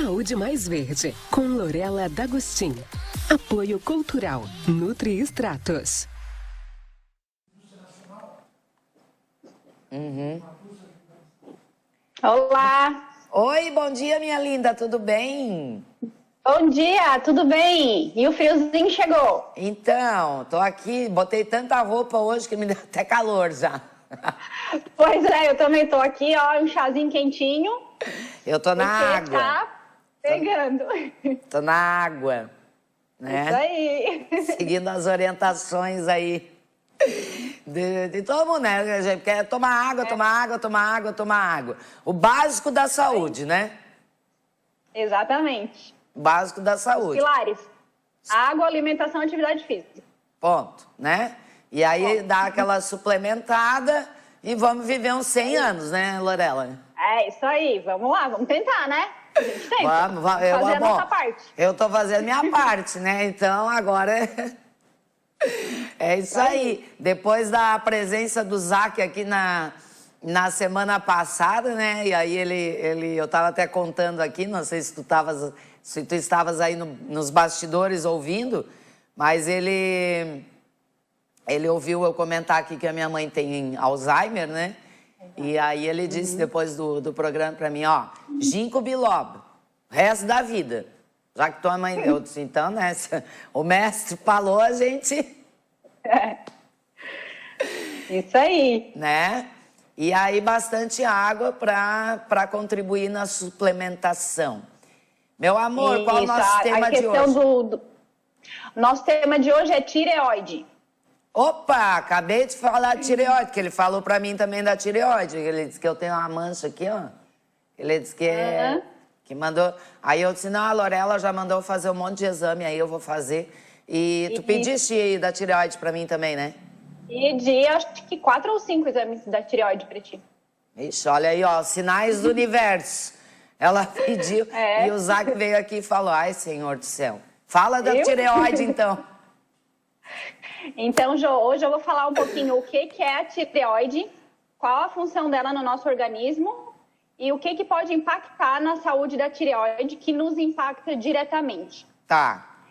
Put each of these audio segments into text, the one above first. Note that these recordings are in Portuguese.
Saúde mais verde, com Lorela D'Agostin. Apoio Cultural, Nutri Stratos. Olá! Oi, bom dia, minha linda, tudo bem? Bom dia, tudo bem? E o friozinho chegou? Então, tô aqui, botei tanta roupa hoje que me deu até calor já. Pois é, eu também tô aqui, ó, um chazinho quentinho. Eu tô na água. Tá pegando. Tô na água, né? Isso aí. Seguindo as orientações aí de todo mundo, né? Gente quer tomar água, tomar água, tomar água, tomar água. O básico da saúde, né? Exatamente. O básico da saúde. Pilares: água, alimentação e atividade física. Ponto, né? E aí dá aquela suplementada e vamos viver uns 100 anos, né, Lorela? É isso aí, vamos lá, vamos tentar, né? A gente tenta. Vamos fazer a nossa parte. Eu tô fazendo minha parte, né? Então agora é isso aí. Depois da presença do Zac aqui na semana passada, né? E aí eu tava até contando aqui, não sei se tu estavas aí nos bastidores ouvindo, mas ele ouviu eu comentar aqui que a minha mãe tem Alzheimer, né? E aí ele disse depois do programa pra mim, ó, ginkgo biloba, resto da vida. Já que tua mãe deu, disse, então, né? O mestre falou, a gente... Isso aí. Né? E aí bastante água pra contribuir na suplementação. Meu amor, qual é o nosso tema de hoje? Nosso tema de hoje é tireoide. Opa, acabei de falar de tireoide, que ele falou pra mim também da tireoide. Ele disse que eu tenho uma mancha aqui, ó. Ele disse que mandou... Aí eu disse, não, a Lorela já mandou fazer um monte de exame, aí eu vou fazer. E tu pediste da tireoide pra mim também, né? Pedi, acho que 4 ou 5 exames da tireoide pra ti. Ixi, olha aí, ó, sinais do universo. Ela pediu e o Zac veio aqui e falou, ai, Senhor do céu. Fala da tireoide, então. Então, Jo, hoje eu vou falar um pouquinho o que é a tireoide, qual a função dela no nosso organismo e o que pode impactar na saúde da tireoide, que nos impacta diretamente. Tá.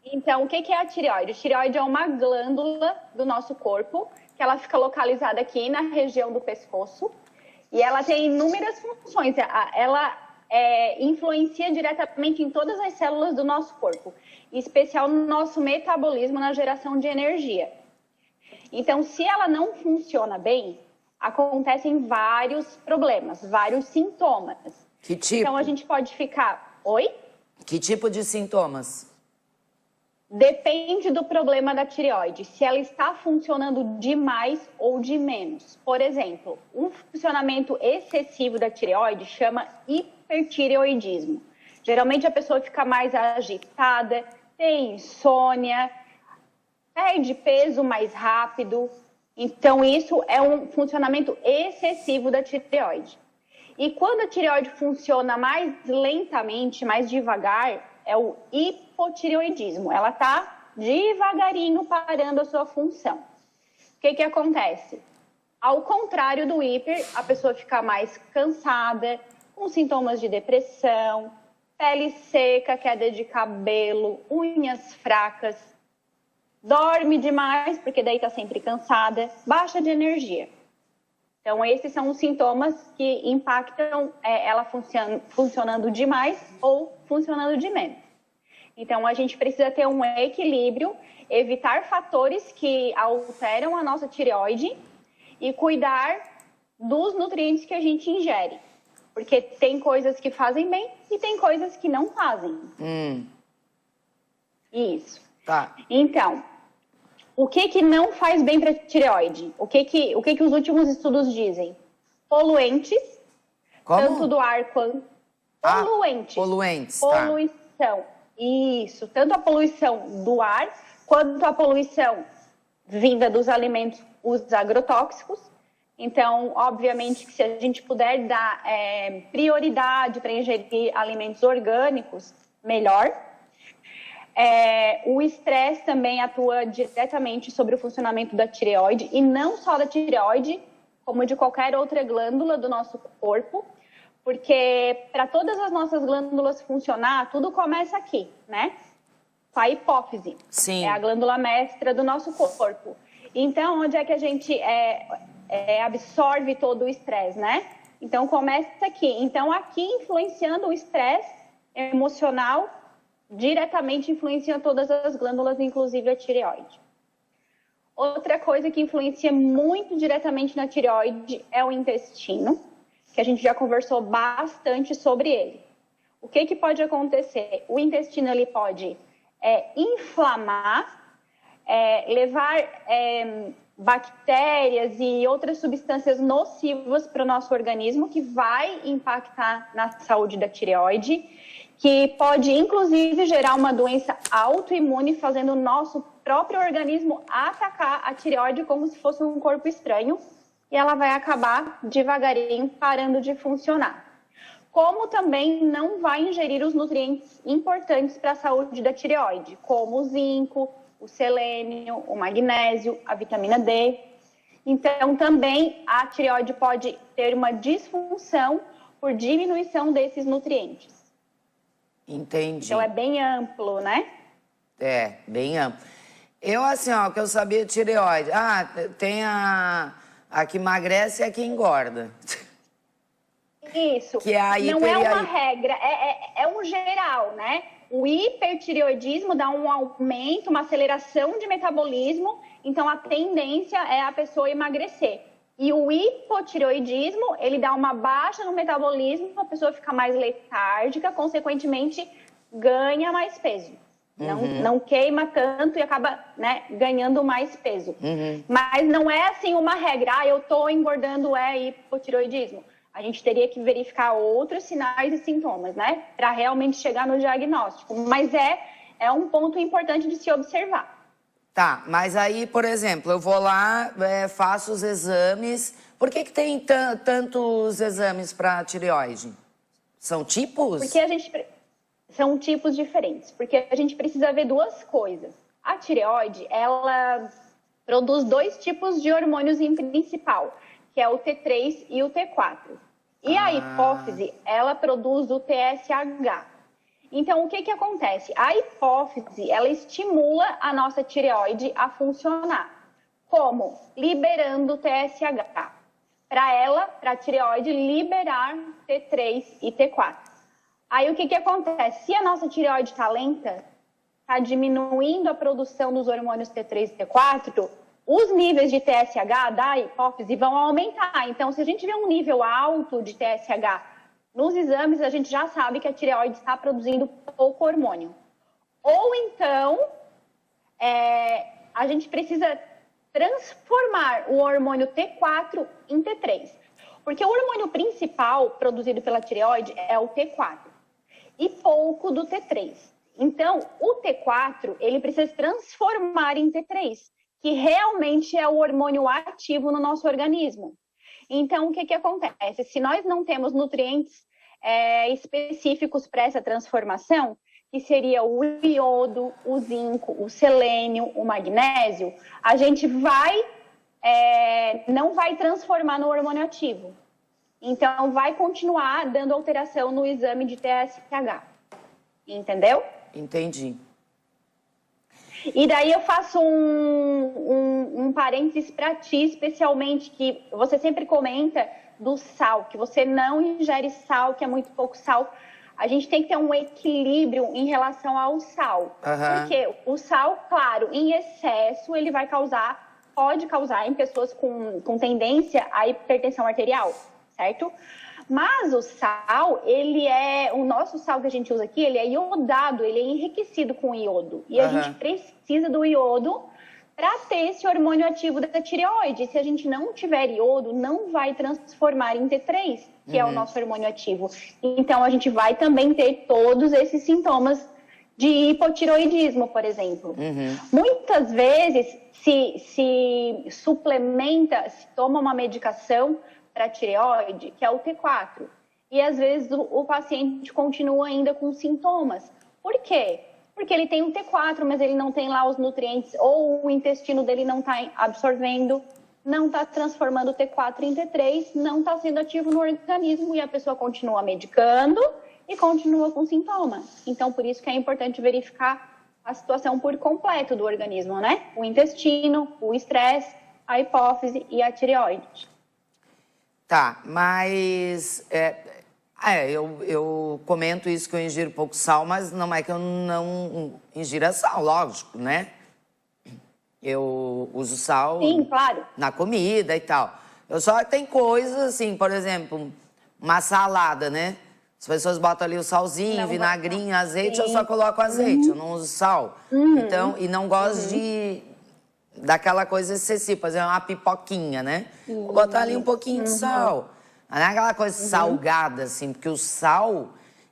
Então, o que é a tireoide? A tireoide é uma glândula do nosso corpo, que ela fica localizada aqui na região do pescoço, e ela tem inúmeras funções. Ela influencia diretamente em todas as células do nosso corpo, em especial no nosso metabolismo, na geração de energia. Então, se ela não funciona bem, acontecem vários problemas, vários sintomas. Que tipo? Então, a gente pode ficar... Oi? Que tipo de sintomas? Depende do problema da tireoide, se ela está funcionando de mais ou de menos. Por exemplo, um funcionamento excessivo da tireoide chama hipertireoidismo. Geralmente a pessoa fica mais agitada, tem insônia, perde peso mais rápido. Então isso é um funcionamento excessivo da tireoide. E quando a tireoide funciona mais lentamente, mais devagar, é o hipotireoidismo. Ela está devagarinho parando a sua função. O que acontece? Ao contrário do hiper, a pessoa fica mais cansada, com sintomas de depressão, pele seca, queda de cabelo, unhas fracas, dorme demais, porque daí está sempre cansada, baixa de energia. Então, esses são os sintomas que impactam ela funcionando demais ou funcionando de menos. Então, a gente precisa ter um equilíbrio, evitar fatores que alteram a nossa tireoide e cuidar dos nutrientes que a gente ingere. Porque tem coisas que fazem bem e tem coisas que não fazem. Isso. Tá. Então... O que não faz bem para a tireoide? O que os últimos estudos dizem? Poluentes, Como? tanto do ar quanto... Poluentes. Poluentes, Poluição. Tá. Isso, tanto a poluição do ar, quanto a poluição vinda dos alimentos, os agrotóxicos. Então, obviamente, que se a gente puder dar prioridade para ingerir alimentos orgânicos, melhor. O estresse também atua diretamente sobre o funcionamento da tireoide, e não só da tireoide, como de qualquer outra glândula do nosso corpo, Porque para todas as nossas glândulas funcionar, tudo começa aqui, né? Com a hipófise. Sim. É a glândula mestra do nosso corpo. Então, onde é que a gente absorve todo o estresse, né? Então, começa aqui. Então, aqui influenciando o estresse emocional, diretamente influencia todas as glândulas, inclusive a tireoide. Outra coisa que influencia muito diretamente na tireoide é o intestino, que a gente já conversou bastante sobre ele. O que pode acontecer? O intestino ele pode inflamar, levar bactérias e outras substâncias nocivas para o nosso organismo, que vai impactar na saúde da tireoide, que pode, inclusive, gerar uma doença autoimune, fazendo o nosso próprio organismo atacar a tireoide como se fosse um corpo estranho, e ela vai acabar devagarinho parando de funcionar. Como também não vai ingerir os nutrientes importantes para a saúde da tireoide, como o zinco, o selênio, o magnésio, a vitamina D. Então, também a tireoide pode ter uma disfunção por diminuição desses nutrientes. Entendi. Então, é bem amplo, né? É, bem amplo. Eu, assim, ó, que eu sabia de tireoide. Tem a que emagrece e a que engorda. Isso. Que é a não é uma regra, é um geral, né? O hipertireoidismo dá um aumento, uma aceleração de metabolismo, então a tendência é a pessoa emagrecer. E o hipotireoidismo, ele dá uma baixa no metabolismo, a pessoa fica mais letárgica, consequentemente ganha mais peso. Não queima tanto e acaba, né, ganhando mais peso. Mas não é assim uma regra, eu tô engordando, hipotireoidismo. A gente teria que verificar outros sinais e sintomas, né, para realmente chegar no diagnóstico. Mas é um ponto importante de se observar. Tá, mas aí, por exemplo, eu vou lá, faço os exames. Por que tem tantos exames para tireoide? São tipos? Porque são tipos diferentes. Porque a gente precisa ver duas coisas. A tireoide, ela produz dois tipos de hormônios em principal, que é o T3 e o T4. E a hipófise, ela produz o TSH. Então, o que acontece? A hipófise, ela estimula a nossa tireoide a funcionar. Como? Liberando o TSH. Para a tireoide liberar T3 e T4. Aí, o que acontece? Se a nossa tireoide está lenta, está diminuindo a produção dos hormônios T3 e T4, os níveis de TSH da hipófise vão aumentar. Então, se a gente vê um nível alto de TSH nos exames, a gente já sabe que a tireoide está produzindo pouco hormônio. Ou então, a gente precisa transformar o hormônio T4 em T3. Porque o hormônio principal produzido pela tireoide é o T4 e pouco do T3. Então, o T4, ele precisa se transformar em T3, que realmente é o hormônio ativo no nosso organismo. Então, o que acontece? Se nós não temos nutrientes específicos para essa transformação, que seria o iodo, o zinco, o selênio, o magnésio, a gente não vai transformar no hormônio ativo. Então, vai continuar dando alteração no exame de TSH. Entendeu? Entendi. E daí eu faço um parênteses para ti, especialmente, que você sempre comenta do sal, que você não ingere sal, que é muito pouco sal. A gente tem que ter um equilíbrio em relação ao sal. Porque o sal, claro, em excesso, ele pode causar em pessoas com tendência à hipertensão arterial, certo? Mas o sal, o nosso sal que a gente usa aqui, ele é iodado, ele é enriquecido com iodo. E a gente precisa do iodo para ter esse hormônio ativo da tireoide. Se a gente não tiver iodo, não vai transformar em T3, que é o nosso hormônio ativo. Então, a gente vai também ter todos esses sintomas de hipotireoidismo, por exemplo. Muitas vezes, se suplementa, se toma uma medicação para tireoide, que é o T4. E às vezes o paciente continua ainda com sintomas. Por quê? Porque ele tem um T4, mas ele não tem lá os nutrientes, ou o intestino dele não está absorvendo, não está transformando o T4 em T3, não está sendo ativo no organismo e a pessoa continua medicando e continua com sintomas. Então, por isso que é importante verificar a situação por completo do organismo, né? O intestino, o estresse, a hipófise e a tireoide. Tá, mas eu comento isso que eu ingiro pouco sal, mas não é que eu não ingira sal, lógico, né? Eu uso sal. Sim, claro. Na comida e tal. Eu só tem coisas assim, por exemplo, uma salada, né? As pessoas botam ali o salzinho, Não vinagrinho, azeite, Sim. eu só coloco azeite, eu não uso sal. Então, e não gosto daquela coisa excessiva, fazer uma pipoquinha, né? Vou botar ali um pouquinho de sal. Não é aquela coisa salgada, assim, porque o sal,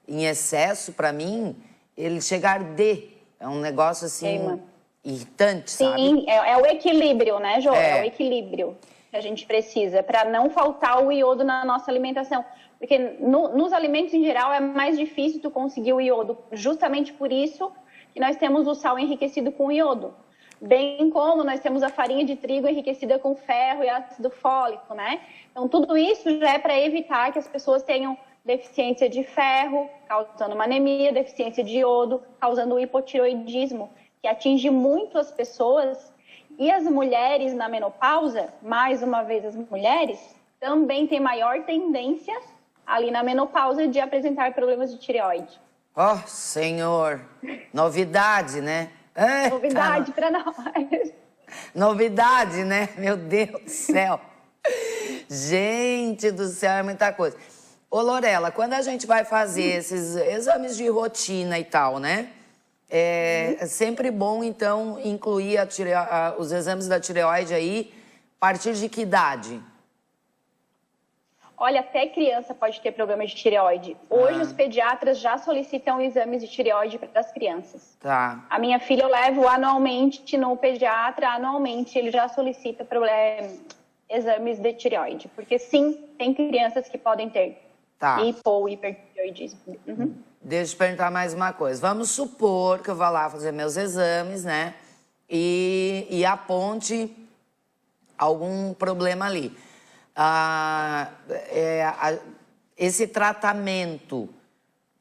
em excesso, pra mim, ele chega a arder. É um negócio assim, irritante, sabe? Sim, é o equilíbrio, né, Jô? É o equilíbrio que a gente precisa para não faltar o iodo na nossa alimentação. Porque nos alimentos em geral é mais difícil tu conseguir o iodo, justamente por isso que nós temos o sal enriquecido com iodo. Bem como nós temos a farinha de trigo enriquecida com ferro e ácido fólico, né? Então, tudo isso já é para evitar que as pessoas tenham deficiência de ferro, causando uma anemia, deficiência de iodo, causando o hipotireoidismo, que atinge muito as pessoas. E as mulheres na menopausa, mais uma vez as mulheres, também têm maior tendência ali na menopausa de apresentar problemas de tireoide. Oh, senhor! Novidade, né? Novidade para nós. Novidade, né? Meu Deus do céu. Gente do céu, é muita coisa. Ô, Lorela, quando a gente vai fazer esses exames de rotina e tal, né? É sempre bom, então, incluir os exames da tireoide aí, a partir de que idade? Olha, até criança pode ter problemas de tireoide. Hoje os pediatras já solicitam exames de tireoide para as crianças. Tá. A minha filha eu levo anualmente no pediatra, anualmente ele já solicita exames de tireoide. Porque sim, tem crianças que podem ter hipertireoidismo. Deixa eu te perguntar mais uma coisa. Vamos supor que eu vá lá fazer meus exames, né? E aponte algum problema ali. Esse tratamento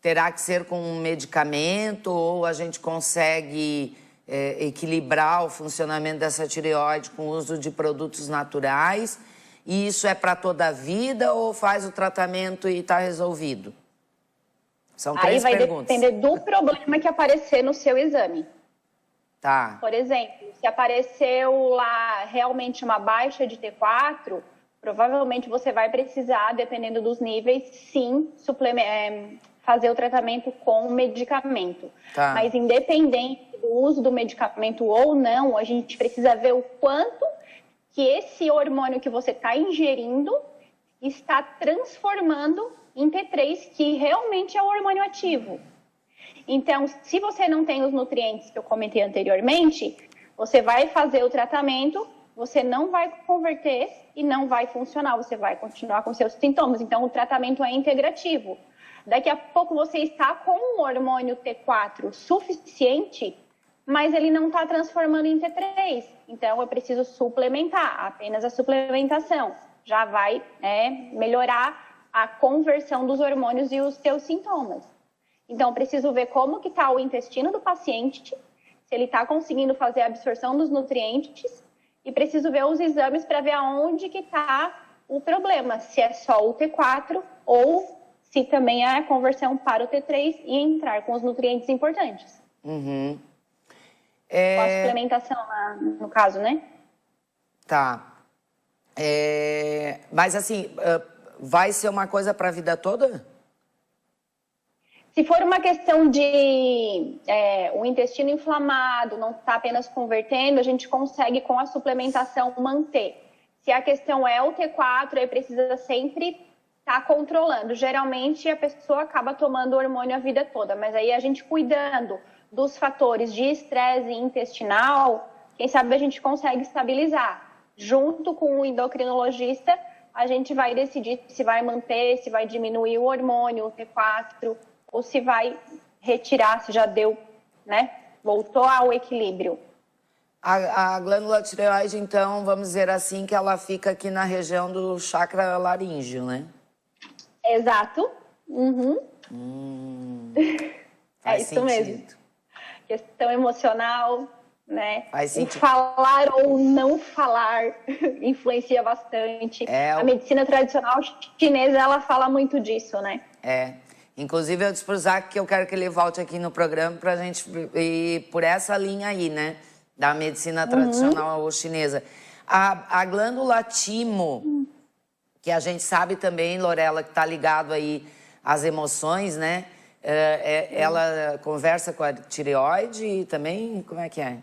terá que ser com um medicamento ou a gente consegue equilibrar o funcionamento dessa tireoide com o uso de produtos naturais? E isso é para toda a vida ou faz o tratamento e está resolvido? São três perguntas. Aí vai depender do problema que aparecer no seu exame. Tá. Por exemplo, se apareceu lá realmente uma baixa de T4, provavelmente você vai precisar, dependendo dos níveis, sim, fazer o tratamento com medicamento. Tá. Mas independente do uso do medicamento ou não, a gente precisa ver o quanto que esse hormônio que você está ingerindo está transformando em T3, que realmente é o hormônio ativo. Então, se você não tem os nutrientes que eu comentei anteriormente, você vai fazer o tratamento, você não vai converter e não vai funcionar, você vai continuar com seus sintomas. Então, o tratamento é integrativo. Daqui a pouco você está com um hormônio T4 suficiente, mas ele não está transformando em T3. Então, eu preciso suplementar, apenas a suplementação. Já vai melhorar a conversão dos hormônios e os seus sintomas. Então, eu preciso ver como que está o intestino do paciente, se ele está conseguindo fazer a absorção dos nutrientes, e preciso ver os exames para ver aonde que está o problema, se é só o T4 ou se também é a conversão para o T3 e entrar com os nutrientes importantes. Com a suplementação, no caso, né? Tá. Mas assim, vai ser uma coisa para a vida toda? Se for uma questão de o intestino inflamado, não está apenas convertendo, a gente consegue com a suplementação manter. Se a questão é o T4, aí precisa sempre estar controlando. Geralmente a pessoa acaba tomando o hormônio a vida toda, mas aí a gente cuidando dos fatores de estresse intestinal, quem sabe a gente consegue estabilizar. Junto com o endocrinologista, a gente vai decidir se vai manter, se vai diminuir o hormônio, o T4, ou se vai retirar, se já deu, né? Voltou ao equilíbrio. A glândula tireoide, então, vamos dizer assim, que ela fica aqui na região do chakra laríngeo, né? Exato. Uhum. É isso sentido. mesmo. Questão emocional, né? Faz O sentido. falar ou não falar influencia bastante. A medicina tradicional chinesa, ela fala muito disso, né? Inclusive, eu disse pro Zac que eu quero que ele volte aqui no programa pra gente ir por essa linha aí, né? Da medicina tradicional chinesa. A glândula timo, que a gente sabe também, Lorela, que tá ligado aí às emoções, né? Ela conversa com a tireoide e também, como é que é?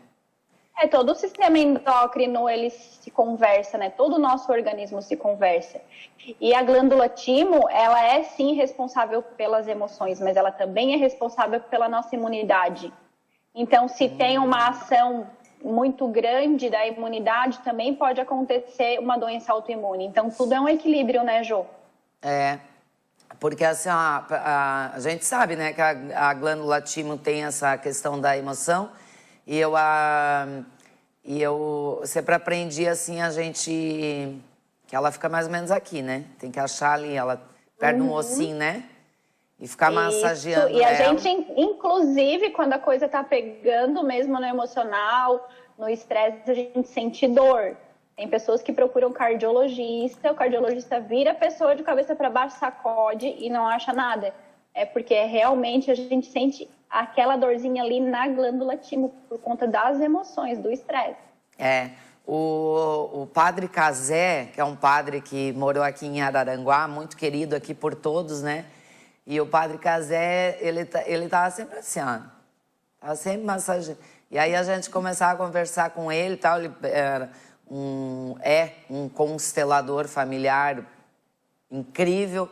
Todo o sistema endócrino, ele se conversa, né? Todo o nosso organismo se conversa. E a glândula timo, ela é sim responsável pelas emoções, mas ela também é responsável pela nossa imunidade. Então, se tem uma ação muito grande da imunidade, também pode acontecer uma doença autoimune. Então, tudo é um equilíbrio, né, Jô? Porque assim, a gente sabe, né, que a glândula timo tem essa questão da emoção. E eu sempre aprendi assim, a gente... Que ela fica mais ou menos aqui, né? Tem que achar ali, ela perde um ossinho, né? E ficar massageando E a ela. gente, inclusive, quando a coisa tá pegando mesmo no emocional, no estresse, a gente sente dor. Tem pessoas que procuram cardiologista, o cardiologista vira a pessoa de cabeça para baixo, sacode e não acha nada. É porque realmente a gente sente aquela dorzinha ali na glândula timo por conta das emoções, do estresse. O padre Cazé, que é um padre que morou aqui em Araranguá, muito querido aqui por todos, né? E o padre Cazé, ele tava sempre assim, ó. Tava sempre massageando. E aí a gente começava a conversar com ele e tal. Ele era um constelador familiar incrível.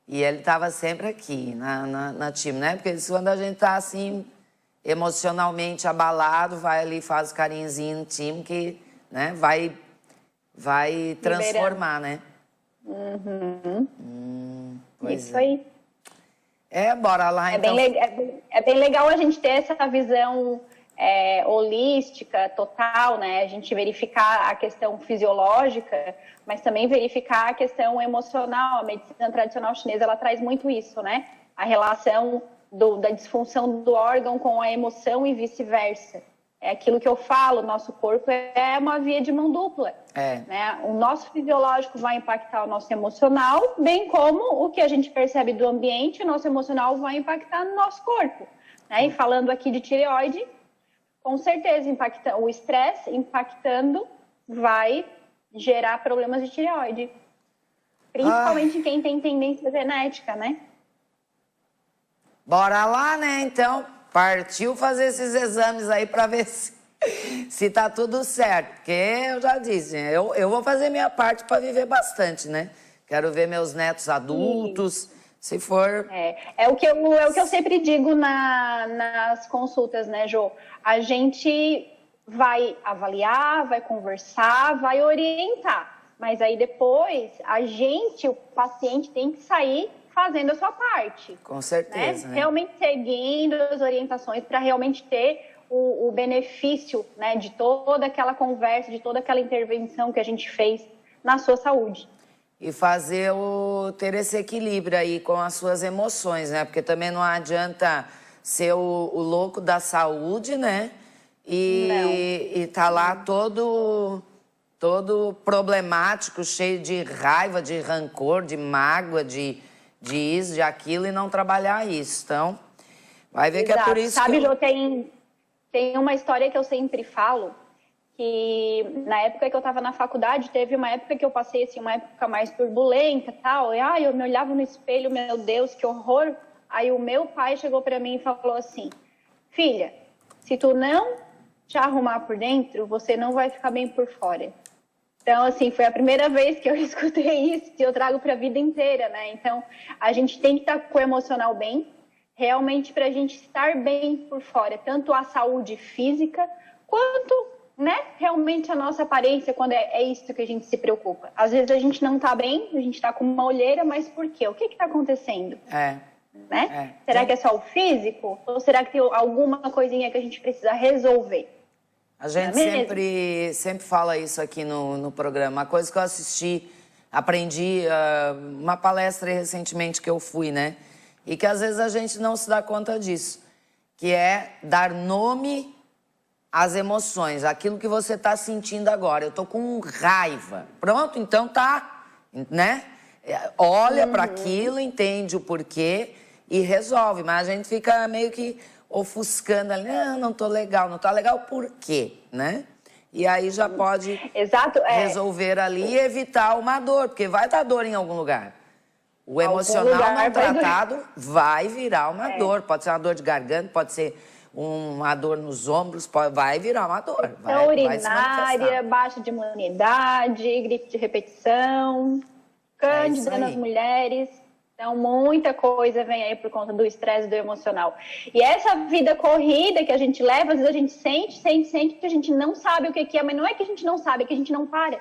E ele estava sempre aqui, na time, né? Porque quando a gente tá assim, emocionalmente abalado, vai ali, faz o carinhozinho no time que, né, vai transformar, né? Isso aí. Bora lá, então. É bem legal a gente ter essa visão holística, total, né? A gente verificar a questão fisiológica, mas também verificar a questão emocional. A medicina tradicional chinesa, ela traz muito isso, né? A relação da disfunção do órgão com a emoção e vice-versa. É aquilo que eu falo, nosso corpo é uma via de mão dupla. Né? O nosso fisiológico vai impactar o nosso emocional, bem como o que a gente percebe do ambiente, o nosso emocional vai impactar no nosso corpo. Né? E falando aqui de tireoide, com certeza, o estresse impactando vai gerar problemas de tireoide. Principalmente em quem tem tendência genética, né? Bora lá, né? Então, partiu fazer esses exames aí para ver se tá tudo certo. Porque eu já disse, eu vou fazer minha parte para viver bastante, né? Quero ver meus netos adultos, se for... É o que eu sempre digo nas consultas, né, Jô? A gente vai avaliar, vai conversar, vai orientar. Mas aí depois, o paciente tem que sair fazendo a sua parte. Com certeza. Né? Realmente seguindo as orientações para realmente ter o benefício, né, de toda aquela conversa, de toda aquela intervenção que a gente fez na sua saúde. E ter esse equilíbrio aí com as suas emoções, né? Porque também não adianta ser o louco da saúde, né? E tá lá todo problemático, cheio de raiva, de rancor, de mágoa, de isso, de aquilo, e não trabalhar isso. Então, vai ver. Exato. Que é por isso que... Jô, tem uma história que eu sempre falo, que na época que eu estava na faculdade, teve uma época que eu passei assim, uma época mais turbulenta e tal, e eu me olhava no espelho, meu Deus, que horror. Aí o meu pai chegou para mim e falou assim: filha, se tu não te arrumar por dentro, você não vai ficar bem por fora. Então, assim, foi a primeira vez que eu escutei isso, que eu trago para a vida inteira, né? Então, a gente tem que estar com o emocional bem, realmente para a gente estar bem por fora, tanto a saúde física, quanto, né, realmente a nossa aparência, quando é isso que a gente se preocupa. Às vezes a gente não está bem, a gente está com uma olheira, mas por quê? O que está acontecendo? Né? Será que é só o físico? Ou será que tem alguma coisinha que a gente precisa resolver? A gente sempre fala isso aqui no programa. Uma coisa que eu aprendi, uma palestra recentemente que eu fui, né? E que às vezes a gente não se dá conta disso, que é dar nome às emoções, aquilo que você está sentindo agora. Eu tô com raiva. Pronto, então tá, né? Olha para aquilo, entende o porquê e resolve. Mas a gente fica meio que ofuscando ali, não tô legal, não tá legal por quê, né? E aí já pode resolver ali e evitar uma dor, porque vai dar dor em algum lugar. O emocional não tratado vai virar uma dor. Pode ser uma dor de garganta, pode ser uma dor nos ombros, vai virar uma dor. Então, urinária, baixa de imunidade, gripe de repetição, cândida nas mulheres. Então, muita coisa vem aí por conta do estresse do emocional. E essa vida corrida que a gente leva, às vezes a gente sente, que a gente não sabe o que é, mas não é que a gente não sabe, é que a gente não para,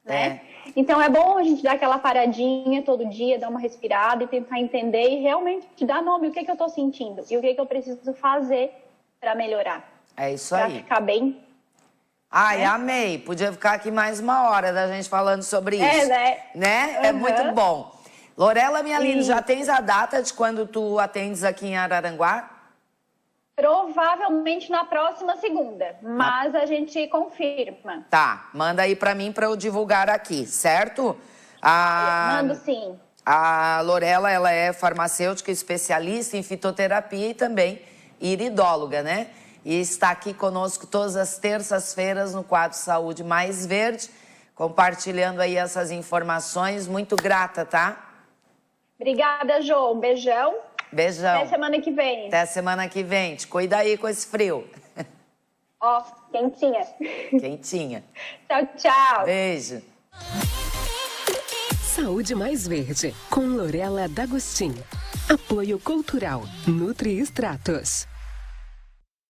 né? Então, é bom a gente dar aquela paradinha todo dia, dar uma respirada e tentar entender e realmente dar nome, o que eu tô sentindo e o que eu preciso fazer para melhorar. É isso aí. Para ficar bem. Ai, amei. Podia ficar aqui mais uma hora da gente falando sobre isso. Né? É muito bom. Lorela, minha linda, já tens a data de quando tu atendes aqui em Araranguá? Provavelmente na próxima segunda, mas a gente confirma. Tá, manda aí pra mim pra eu divulgar aqui, certo? Mando sim. A Lorela, ela é farmacêutica, especialista em fitoterapia e também iridóloga, né? E está aqui conosco todas as terças-feiras no quadro Saúde Mais Verde, compartilhando aí essas informações. Muito grata, tá? Obrigada, Jô. Um beijão. Beijão. Até semana que vem. Até semana que vem. Te cuida aí com esse frio. Ó, quentinha. Quentinha. Tchau, tchau. Beijo. Saúde Mais Verde, com Lorela D'Agostin. Apoio Cultural Nutri Extratos.